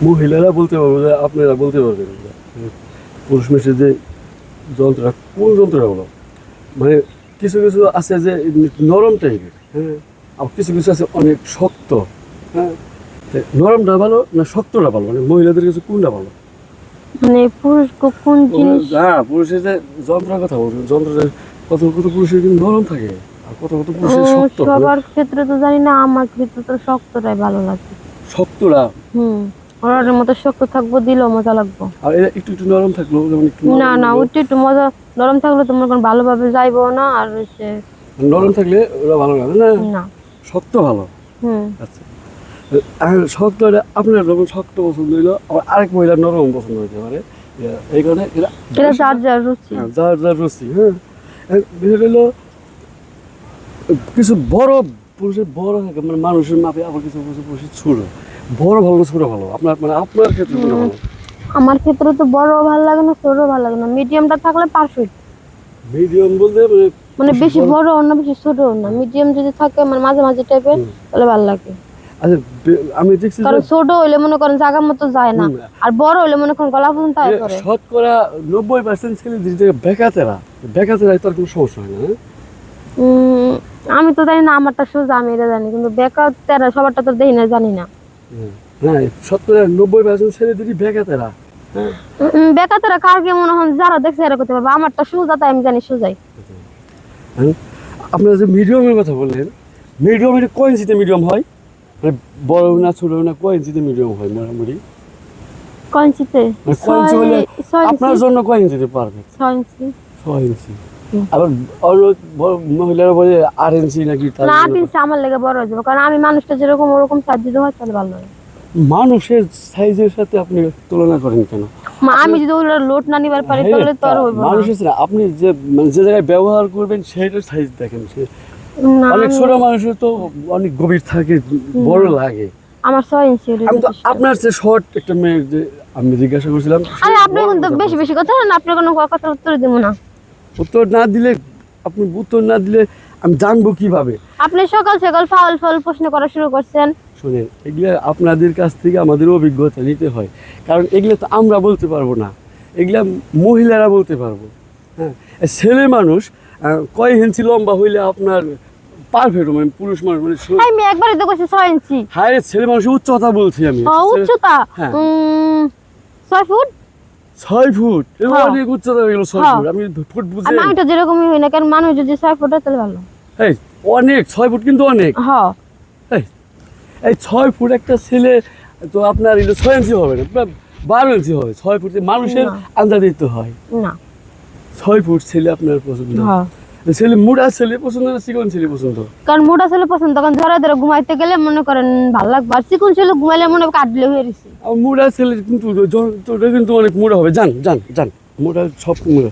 মহিলারা বলতে পারবো যে আপনারা বলতে পারবেন যে পুরুষ মানুষের যে যন্ত্রটা কোন যন্ত্রটা বলো, মানে কিছু কিছু আছে যে নরম টাইপের, হ্যাঁ, আর কিছু কিছু আছে অনেক শক্ত, হ্যাঁ। তো নরমটা ভালো না শক্তটা ভালো, মানে মহিলাদের কাছে কোনটা ভালো? মানে পুরুষ কোন জিনিস? হ্যাঁ, পুরুষের যে যন্ত্রের কথা বলছো, যন্ত্রের কত কত পুরুষের কিন্তু নরম থাকে আর কত কত পুরুষের শক্ত। সবার ক্ষেত্রে তো জানি না, আমার ক্ষেত্রে তো শক্তটাই ভালো লাগে। শক্তরা ওর মতো শক্ত থাকবো, দিলেও মজা লাগবো। আর এরা একটু একটু নরম থাকলো, যেমন একটু না না, ওইটা একটু মজা। নরম থাকলে তোমার কোনো ভালোভাবে যাইবো না, আর হচ্ছে নরম থাকলে ওরা ভালো লাগে না। না। শক্ত ভালো। হুম। আচ্ছা, আর শক্ত আপনার যখন শক্ত পছন্দ হইলো, আবার আরেক মহিলার নরম পছন্দ হইতে পারে, এই কারণে এরা এটা যার যার রুচি। যার যার রুচি। হ্যাঁ, বিষয়টা হলো কিছু বড় পুরুষের বড় থাকে, মানে মানুষের মাপে, আবার কিছু কিছু পুরুষের ছোট। বড় ভালো না ছোট ভালো, আপনার মানে আপনার ক্ষেত্রে কোনটা ভালো? আমার ক্ষেত্রে তো বড় ভালো লাগে না, ছোট ভালো লাগে না, মিডিয়ামটা থাকলে পারফেক্ট। মিডিয়াম বলতে মানে বেশি বড় না বেশি ছোট না, মিডিয়াম যদি থাকে মানে মাঝে মাঝে টাইপের, তাহলে ভালো লাগে। আচ্ছা, আমি দেখছি কারণ ছোট হইলে মনে করেন জায়গা মতো যায় না, আর বড় হইলে মনে করেন গলা পর্যন্ত আয় করে। শতকরা 90% ছেলে যে বেকাতেরা তার কোনো সমস্যা হয় না, হ্যাঁ? আমি তো জানি না, আমারটা সোজা, আমি এটা জানি, কিন্তু বেকার তেরা সবারটা তো দেখি না, জানি না। হ্যাঁ, শতকরা 90% ছেলেদেরই বেকাতেরা। হ্যাঁ, বেকার তেরা কার কে মনে হয় যারা দেখছে এরা করতে পারবে, আমারটা সোজা, তাই আমি জানি সোজাই। আপনারা যে মিডিয়ামের কথা বললেন, মিডিয়াম এটা কয় ইঞ্চিতে মিডিয়াম হয়? মানে বড় না ছোট না, কয় ইঞ্চিতে মিডিয়াম হয় মোটামুটি? কয় ইঞ্চিতে? মানে কয় ইঞ্চি হলে আপনার জন্য কয় ইঞ্চিতে পারফেক্ট? 6 ইঞ্চি। 6 ইঞ্চি। আবার মহিলারা বলে 8 ইঞ্চি নাকি? না, 8 ইঞ্চি আমার লেগে বড় হয়ে যাবে, কারণ আমি মানুষটা যেরকম ওরকম সাইজ যদি হয় তাহলে ভালো হয়। মানুষের সাইজের সাথে আপনি তুলনা করেন কেন? আমি যদি ওগুলো লোড না নিবার পারি তাহলে তো আর হইব না। মানুষের আপনি যে মানে যে জায়গায় ব্যবহার করবেন সেটার সাইজ দেখেন। না, অনেক ছোট মানুষের তো অনেক গভীর থাকে, বড় লাগে। আমার 6 ইঞ্চি। আমি তো আপনার যে শর্ট একটা মেয়ে যে আমি জিজ্ঞাসা করছিলাম, আরে আপনি কিন্তু বেশি বেশি কথা না, আপনার কোনো কথা উত্তর দিব না। উত্তর না দিলে, আপনি উত্তর না দিলে আমি জানবো কিভাবে? আপনি সকাল সকাল ফাউল ফাউল প্রশ্ন করা শুরু করছেন। শুনেন, এগুলো আপনাদের কাছ থেকে আমাদের অভিজ্ঞতা নিতে হয়, কারণ এগুলো তো আমরা বলতে পারবো না, এগুলা মহিলারা বলতে পারবো। হ্যাঁ, ছেলে মানুষ কয় ইঞ্চি লম্বা হইলে আপনার পারফেক্ট, মানে পুরুষ মানুষ মানে আমি একবারই তো কইছি 6 ইঞ্চি। হ্যাঁ রে, ছেলে মানুষের উচ্চতা বলছি আমি। উচ্চতা? হ্যাঁ। 6 ফুট। 6 ফুট? অনেক উচ্চতা হয়ে গেল 6 ফুট। আমি ফুট বুঝি। আমি তো যেরকমই হই না, কারণ মানুষ যদি 6 ফুট হয় তাহলে ভালো। এই অনেক 6 ফুট কিন্তু অনেক। হ্যাঁ, এই 6 ফুট একটা ছেলে তো আপনার 6 ইঞ্চি হবে না, 12 ইঞ্চি হবে। 6 ফুট মানুষের আন্দাজ দিতে হয় না। 6 ফুট ছেলে আপনার পছন্দ? হ্যাঁ। ছেলে মুড়া ছেলে পছন্দ না চিকন ছেলে পছন্দ? কারণ মোটা ছেলে পছন্দ, কারণ ধরে ধরে ঘুমাইতে গেলে মনে করেন ভালো লাগবে, আর চিকন ছেলে ঘুমাইলে মনে কাটলে হয়ে গেছে। মুড়া ছেলে কিন্তু কিন্তু অনেক মুড়া হবে। জান জান জান, মুড়া সব মুড়া।